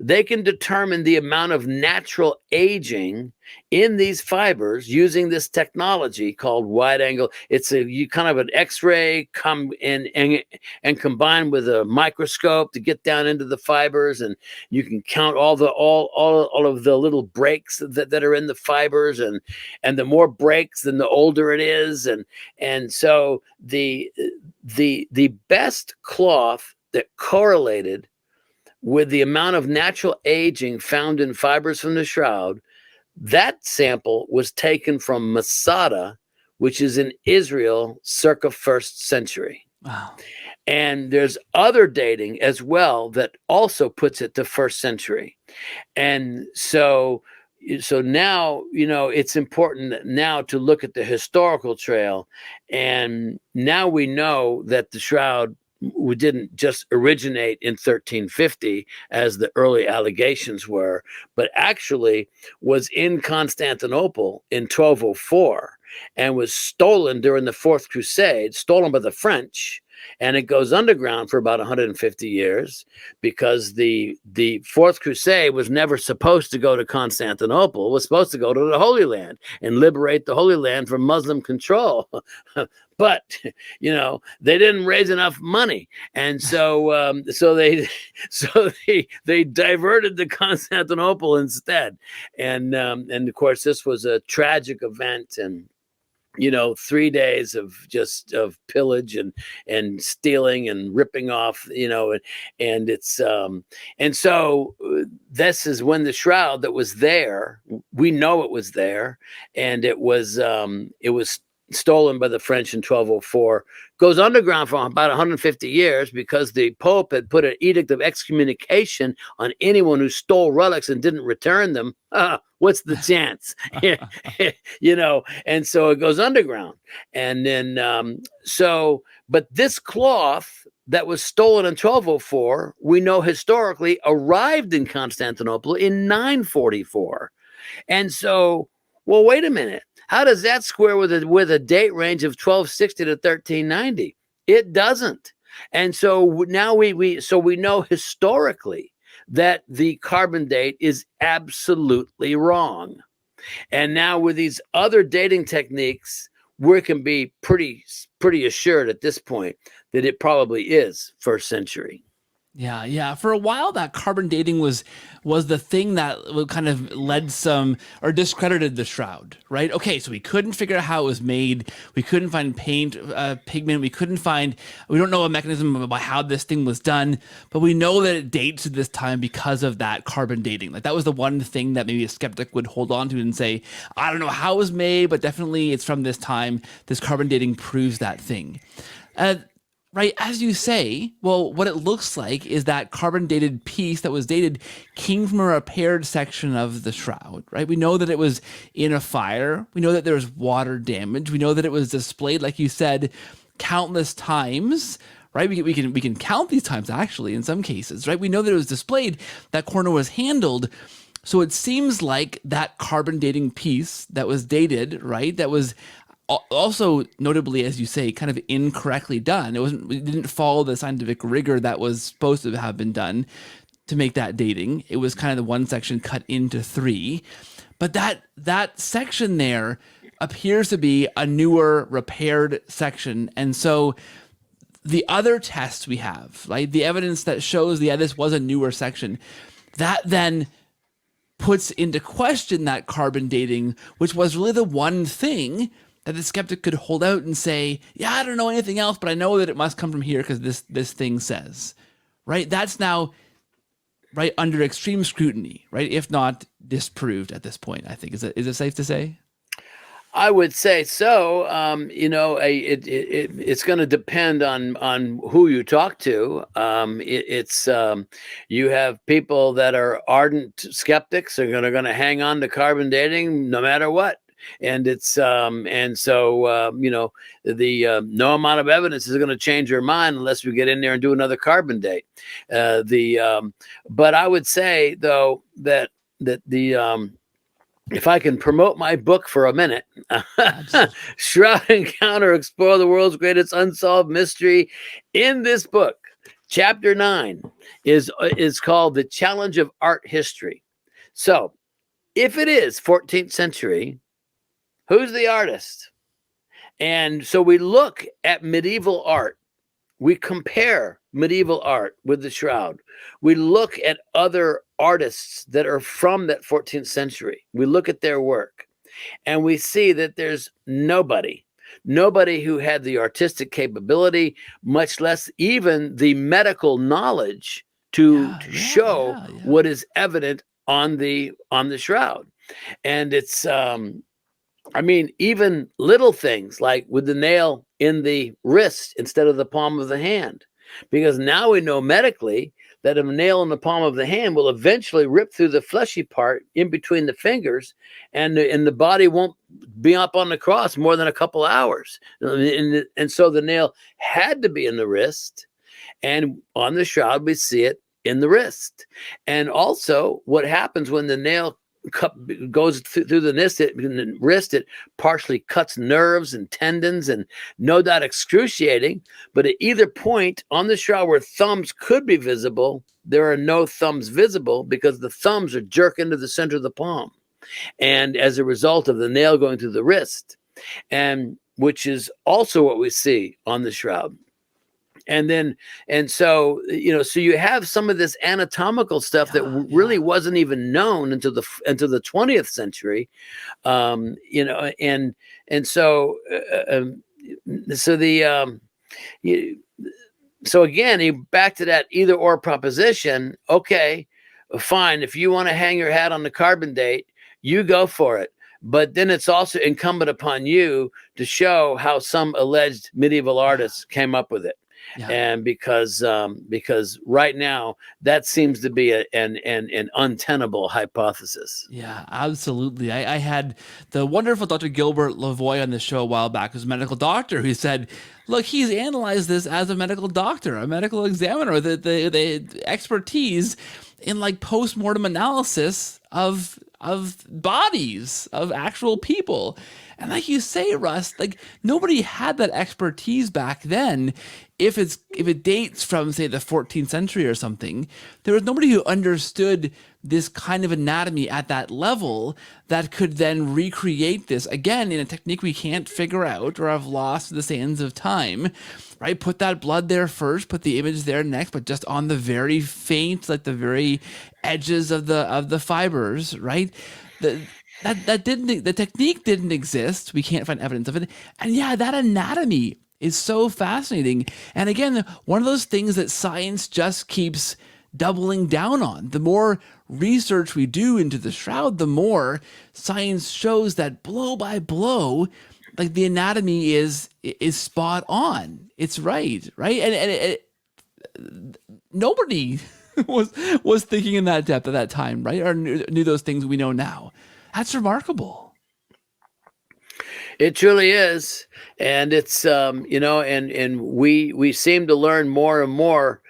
B: they can determine the amount of natural aging in these fibers using this technology called wide angle. It's a kind of an X-ray and combined with a microscope to get down into the fibers, and you can count all of the little breaks that are in the fibers, and the more breaks, then the older it is, and so the best cloth that correlated with the amount of natural aging found in fibers from the shroud, that sample was taken from Masada, which is in Israel circa 1st century.
A: Wow.
B: And there's other dating as well that also puts it to 1st century. And so now, it's important now to look at the historical trail. And now we know that the shroud didn't just originate in 1350 as the early allegations were, but actually was in Constantinople in 1204 and was stolen during the Fourth Crusade, stolen by the French. And it goes underground for about 150 years because the Fourth Crusade was never supposed to go to Constantinople. It was supposed to go to the Holy Land and liberate the Holy Land from Muslim control. But, they didn't raise enough money. And so they diverted to Constantinople instead. And of course, this was a tragic event, and 3 days of pillage and stealing and ripping off, and it's and so this is when the shroud that was there, we know it was there, and it was stolen by the French in 1204, goes underground for about 150 years because the Pope had put an edict of excommunication on anyone who stole relics and didn't return them. What's the chance? And so it goes underground. And then, but this cloth that was stolen in 1204, we know historically arrived in Constantinople in 944. And so, well, wait a minute. How does that square with a date range of 1260 to 1390? It doesn't. And so now we know historically that the carbon date is absolutely wrong. And now with these other dating techniques, we can be pretty assured at this point that it probably is first century.
A: Yeah. For a while, that carbon dating was the thing that kind of led some or discredited the shroud, right? Okay, so we couldn't figure out how it was made. We couldn't find paint, pigment. We don't know a mechanism about how this thing was done, but we know that it dates to this time because of that carbon dating. Like that was the one thing that maybe a skeptic would hold on to and say, I don't know how it was made, but definitely it's from this time. This carbon dating proves that thing. Right, as you say, well, what it looks like is that carbon-dated piece that was dated came from a repaired section of the shroud, right? We know that it was in a fire. We know that there was water damage. We know that it was displayed, like you said, countless times, right? We can count these times, actually, in some cases, right? We know that it was displayed, that corner was handled. So it seems like that carbon dating piece that was dated, right, that was also notably, as you say, kind of incorrectly done. It didn't follow the scientific rigor that was supposed to have been done to make that dating. It was kind of the one section cut into three. But that section there appears to be a newer repaired section. And so the other tests we have, right, the evidence that shows, this was a newer section, that then puts into question that carbon dating, which was really the one thing that the skeptic could hold out and say, yeah, I don't know anything else, but I know that it must come from here because this thing says, right? That's now, right, under extreme scrutiny, right? If not disproved at this point, I think. Is it safe to say?
B: I would say so. It's going to depend on who you talk to. You have people that are ardent skeptics are going to hang on to carbon dating no matter what. And no amount of evidence is going to change your mind unless we get in there and do another carbon date. But I would say though that if I can promote my book for a minute, Shroud Encounter, Explore the World's Greatest Unsolved Mystery. In this book, chapter 9 is called The Challenge of Art History. So if it is 14th century, who's the artist? And so we look at medieval art. We compare medieval art with the shroud. We look at other artists that are from that 14th century. We look at their work and we see that there's nobody who had the artistic capability, much less even the medical knowledge to show what is evident on the shroud. And it's even little things like with the nail in the wrist instead of the palm of the hand, because now we know medically that a nail in the palm of the hand will eventually rip through the fleshy part in between the fingers, and the body won't be up on the cross more than a couple hours. And so the nail had to be in the wrist, and on the shroud we see it in the wrist. And also what happens when the nail goes through the wrist, it partially cuts nerves and tendons, and no doubt excruciating. But at either point on the shroud where thumbs could be visible, there are no thumbs visible because the thumbs are jerked into the center of the palm, and as a result of the nail going through the wrist, and which is also what we see on the shroud. So you have some of this anatomical stuff that really wasn't even known until the 20th century, so again, back to that either or proposition. Okay, fine. If you want to hang your hat on the carbon date, you go for it. But then it's also incumbent upon you to show how some alleged medieval artists came up with it.
A: Yeah.
B: And because right now that seems to be an untenable hypothesis.
A: Yeah, absolutely. I had the wonderful Dr. Gilbert Lavoie on the show a while back, who's a medical doctor, who said, look, he's analyzed this as a medical doctor, a medical examiner, the expertise in like post-mortem analysis of bodies, of actual people. And like you say, Russ, like nobody had that expertise back then. If it dates from, say, the 14th century or something, there was nobody who understood this kind of anatomy at that level that could then recreate this again in a technique we can't figure out or have lost to the sands of time, right? Put that blood there first, put the image there next, but just on the very faint, like the very edges of the fibers, right? The technique didn't exist. We can't find evidence of it. And yeah, that anatomy is so fascinating. And again, one of those things that science just keeps doubling down on. The more research we do into the shroud, the more science shows that blow by blow, like the anatomy is spot on. It's right? And nobody was thinking in that depth at that time, right? Or knew those things we know now. That's remarkable.
B: It truly is, and it's and we seem to learn more and more,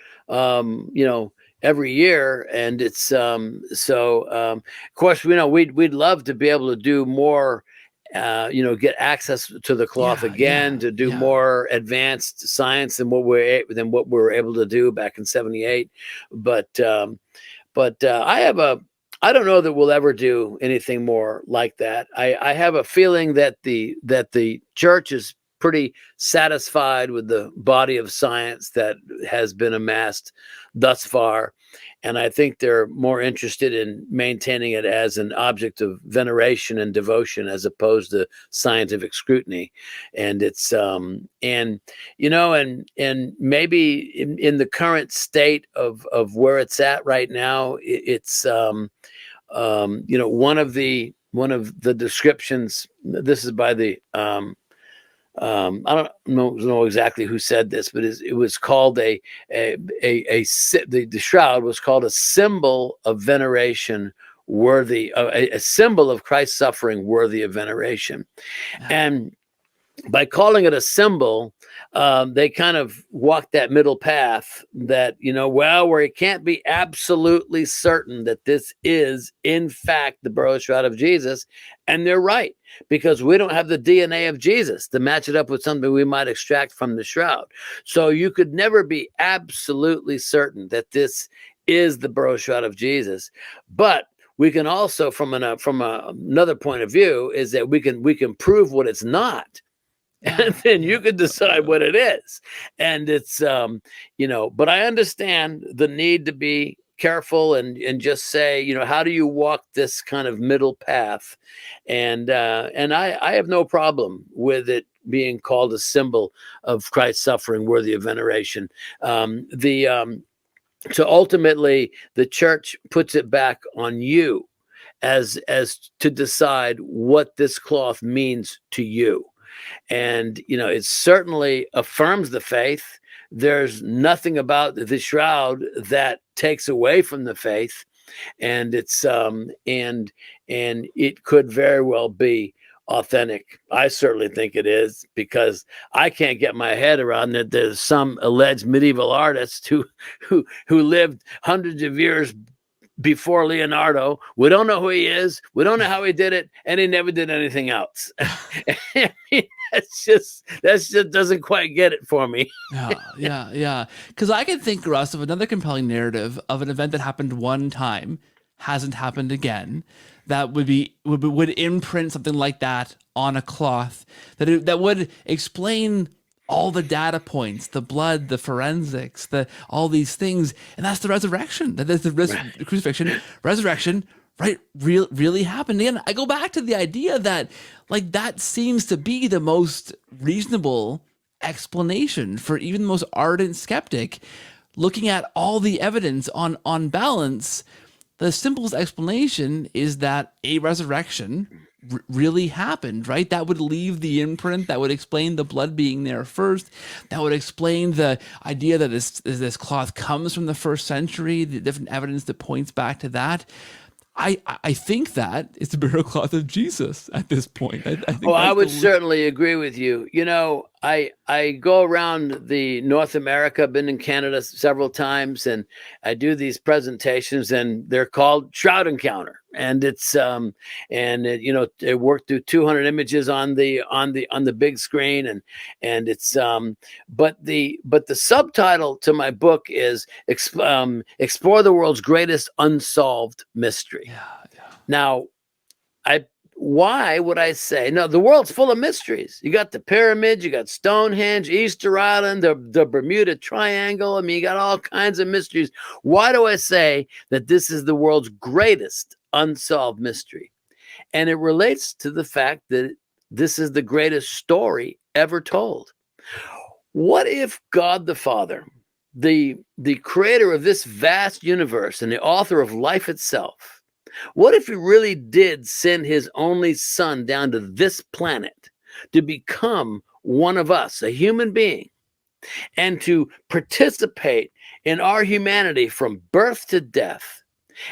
B: every year, and it's of course we'd love to be able to do more, get access to the cloth again, to do more advanced science than what we were able to do back in '78, but I don't know that we'll ever do anything more like that. I have a feeling that the church is pretty satisfied with the body of science that has been amassed thus far. And I think they're more interested in maintaining it as an object of veneration and devotion as opposed to scientific scrutiny. And it's and maybe in the current state of where it's at right now, it's one of the descriptions. This is by the I don't know exactly who said this, but it was called the shroud was called a symbol of veneration worthy, a symbol of Christ's suffering worthy of veneration. And by calling it a symbol, they kind of walk that middle path that, where it can't be absolutely certain that this is, in fact, the burial shroud of Jesus. And they're right, because we don't have the DNA of Jesus to match it up with something we might extract from the shroud. So you could never be absolutely certain that this is the burial shroud of Jesus. But we can also, from another point of view, is that we can prove what it's not. And then you can decide what it is. And it's, but I understand the need to be careful and just say, how do you walk this kind of middle path? And I have no problem with it being called a symbol of Christ's suffering worthy of veneration. So ultimately, the church puts it back on you as to decide what this cloth means to you. And, it certainly affirms the faith. There's nothing about the shroud that takes away from the faith. And it's, and it could very well be authentic. I certainly think it is, because I can't get my head around that there's some alleged medieval artist who lived hundreds of years before Leonardo. We don't know who he is. We don't know how he did it, and he never did anything else. I mean, that's just doesn't quite get it for me.
A: Yeah. Because I can think, Russ, of another compelling narrative of an event that happened one time, hasn't happened again, that would imprint something like that on a cloth, that would explain all the data points, the blood, the forensics, all these things, and that's the resurrection. That's the crucifixion, resurrection, right? Really happened. Again, I go back to the idea that, like, that seems to be the most reasonable explanation for even the most ardent skeptic. Looking at all the evidence on balance, the simplest explanation is that a resurrection really happened, right? That would leave the imprint, that would explain the blood being there first, that would explain the idea that this cloth comes from the first century, the different evidence that points back to that. I think that is the burial cloth of Jesus at this point. I think
B: I
A: that's
B: would certainly agree with you. You know, I go around the North America, been in Canada several times, and I do these presentations, and they're called Shroud Encounter. And it's you know, they work through 200 images on the big screen, and it's but the subtitle to my book is Explore the World's Greatest Unsolved Mystery.
A: Yeah.
B: Now, why would I say no? The world's full of mysteries. You got the pyramids, you got Stonehenge, Easter Island, the Bermuda Triangle. I mean, you got all kinds of mysteries. Why do I say that this is the world's greatest unsolved mystery? And it relates to the fact that this is the greatest story ever told. What if God the Father, the creator of this vast universe and the author of life itself, what if he really did send his only son down to this planet to become one of us, a human being, and to participate in our humanity from birth to death,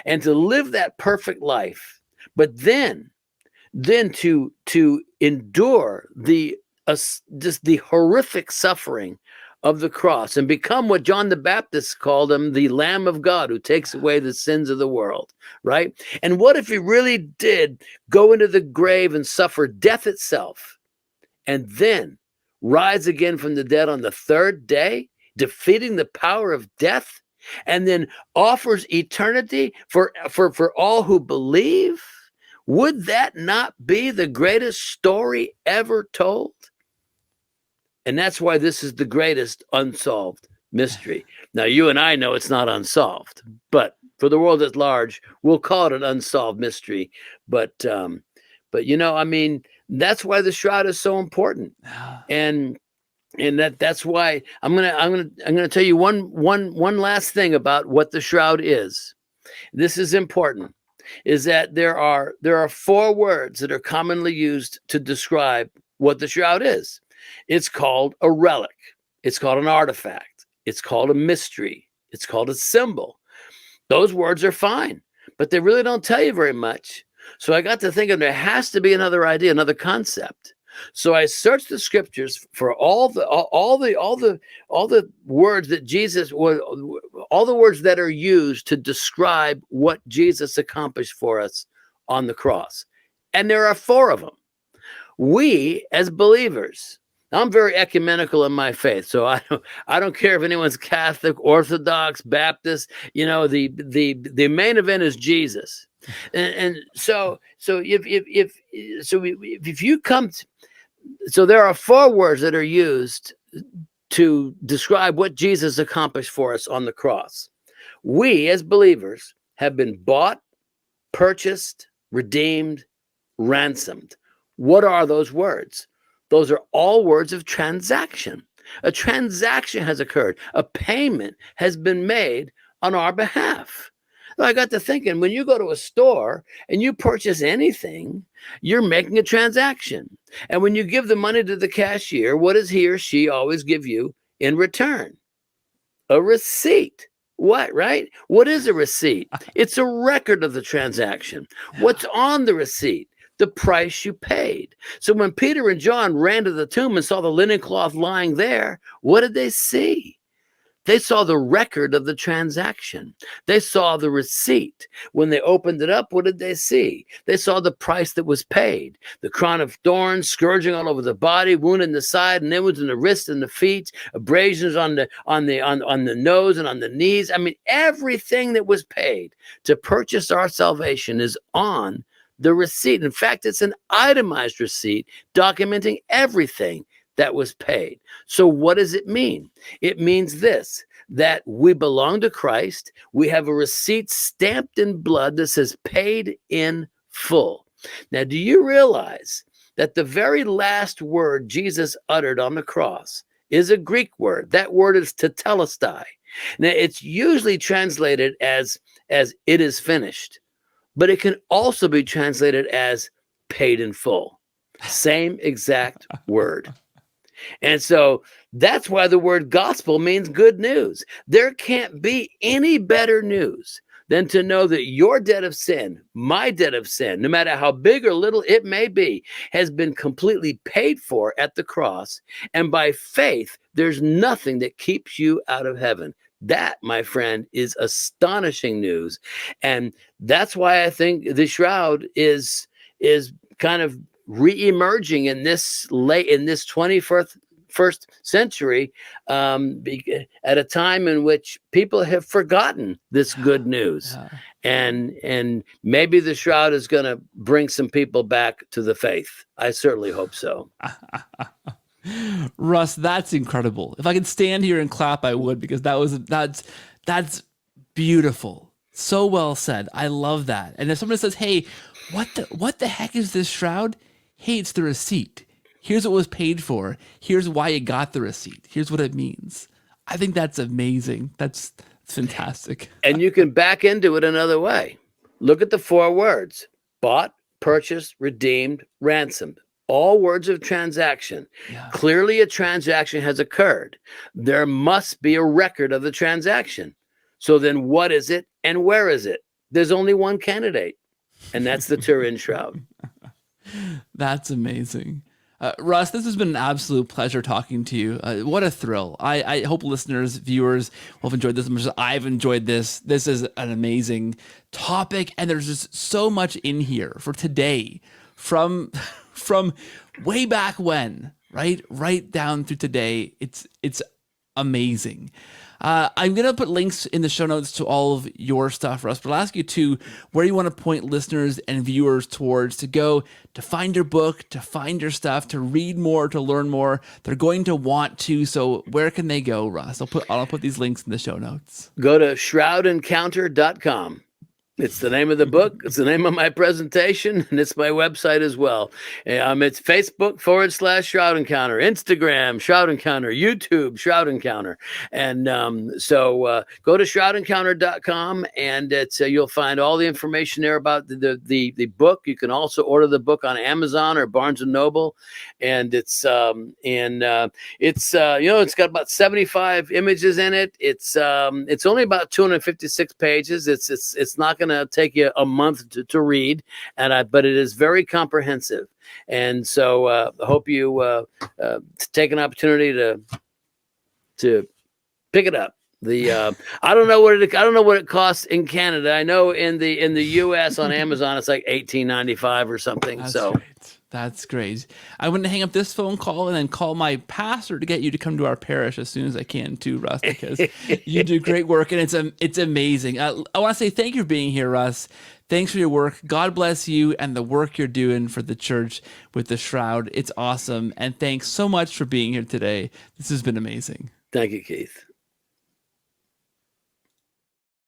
B: and to live that perfect life, but then to endure just the horrific suffering of the cross and become what John the Baptist called him, the Lamb of God who takes away the sins of the world, right? And what if he really did go into the grave and suffer death itself and then rise again from the dead on the third day, defeating the power of death, and then offers eternity for all who believe? Would that not be the greatest story ever told? And that's why this is the greatest unsolved mystery. Now, you and I know it's not unsolved, but for the world at large, we'll call it an unsolved mystery. But you know, I mean, that's why the shroud is so important, and that's why I'm gonna tell you one last thing about what the shroud is. This is important. Is that there are 4 words that are commonly used to describe what the shroud is. It's called a relic. It's called an artifact. It's called a mystery. It's called a symbol. Those words are fine, but they really don't tell you very much. So I got to thinking there has to be another idea, another concept. So I searched the scriptures for all the words that Jesus was, all the words that are used to describe what Jesus accomplished for us on the cross. And there are 4 of them. We as believers, I'm very ecumenical in my faith, so I don't care if anyone's Catholic, Orthodox, Baptist. You know, the main event is Jesus, and so if you come to, so there are 4 words that are used to describe what Jesus accomplished for us on the cross. We as believers have been bought, purchased, redeemed, ransomed. What are those words? Those are all words of transaction. A transaction has occurred. A payment has been made on our behalf. I got to thinking, when you go to a store and you purchase anything, you're making a transaction. And when you give the money to the cashier, what does he or she always give you in return? A receipt. What, right? What is a receipt? It's a record of the transaction. What's on the receipt? The price you paid. So when Peter and John ran to the tomb and saw the linen cloth lying there, what did they see? They saw the record of the transaction. They saw the receipt. When they opened it up, what did they see? They saw the price that was paid. The crown of thorns, scourging all over the body, wound in the side, nails in the wrist and the feet, abrasions on the nose and on the knees. I mean, everything that was paid to purchase our salvation is on the receipt. In fact, it's an itemized receipt documenting everything that was paid. So what does it mean? It means this, that we belong to Christ. We have a receipt stamped in blood that says paid in full. Now, do you realize that the very last word Jesus uttered on the cross is a Greek word? That word is tetelestai. Now, it's usually translated as it is finished, but it can also be translated as paid in full. Same exact word. And so that's why the word gospel means good news. There can't be any better news than to know that your debt of sin, my debt of sin, no matter how big or little it may be, has been completely paid for at the cross. And by faith, there's nothing that keeps you out of heaven. That, my friend, is astonishing news. And that's why I think the shroud is kind of re-emerging in this 21st century, at a time in which people have forgotten this good news. And maybe the shroud is going to bring some people back to the faith. I certainly hope so.
A: Russ, that's incredible. If I could stand here and clap, I would, because that's beautiful. So well said. I love that. And if someone says, "Hey, what the heck is this shroud?" Hey, it's the receipt. Here's what was paid for. Here's why you got the receipt. Here's what it means. I think that's amazing. That's fantastic.
B: And you can back into it another way. Look at the 4 words: bought, purchased, redeemed, ransomed. All words of transaction.
A: Yeah.
B: Clearly a transaction has occurred. There must be a record of the transaction. So then what is it and where is it? There's only one candidate, and that's the Turin shroud.
A: That's amazing. Russ, this has been an absolute pleasure talking to you. What a thrill. I hope listeners, viewers will have enjoyed this as much as I've enjoyed this. This is an amazing topic, and there's just so much in here for today, from way back when, right down through today. It's amazing. I'm going to put links in the show notes to all of your stuff, Russ, but I'll ask you too, where you want to point listeners and viewers towards to go to find your book, to find your stuff, to read more, to learn more. They're going to want to. So where can they go, Russ? I'll put these links in the show notes.
B: Go to shroudencounter.com. It's the name of the book. It's the name of my presentation, and it's my website as well. It's Facebook /Shroud Encounter, Instagram Shroud Encounter, YouTube Shroud Encounter, and so go to shroudencounter.com, and it's you'll find all the information there about the book. You can also order the book on Amazon or Barnes and Noble, and it's it's got about 75 images in it. It's only about 256 pages. It's not going to take you a month to read, but it is very comprehensive. And so I hope you take an opportunity to pick it up. I don't know what it costs in Canada. I know in the US on Amazon it's like $18.95 or something.
A: That's great. I want to hang up this phone call and then call my pastor to get you to come to our parish as soon as I can too, Russ, because you do great work, and it's amazing. I want to say thank you for being here, Russ. Thanks for your work. God bless you and the work you're doing for the church with the shroud. It's awesome. And thanks so much for being here today. This has been amazing.
B: Thank you, Keith.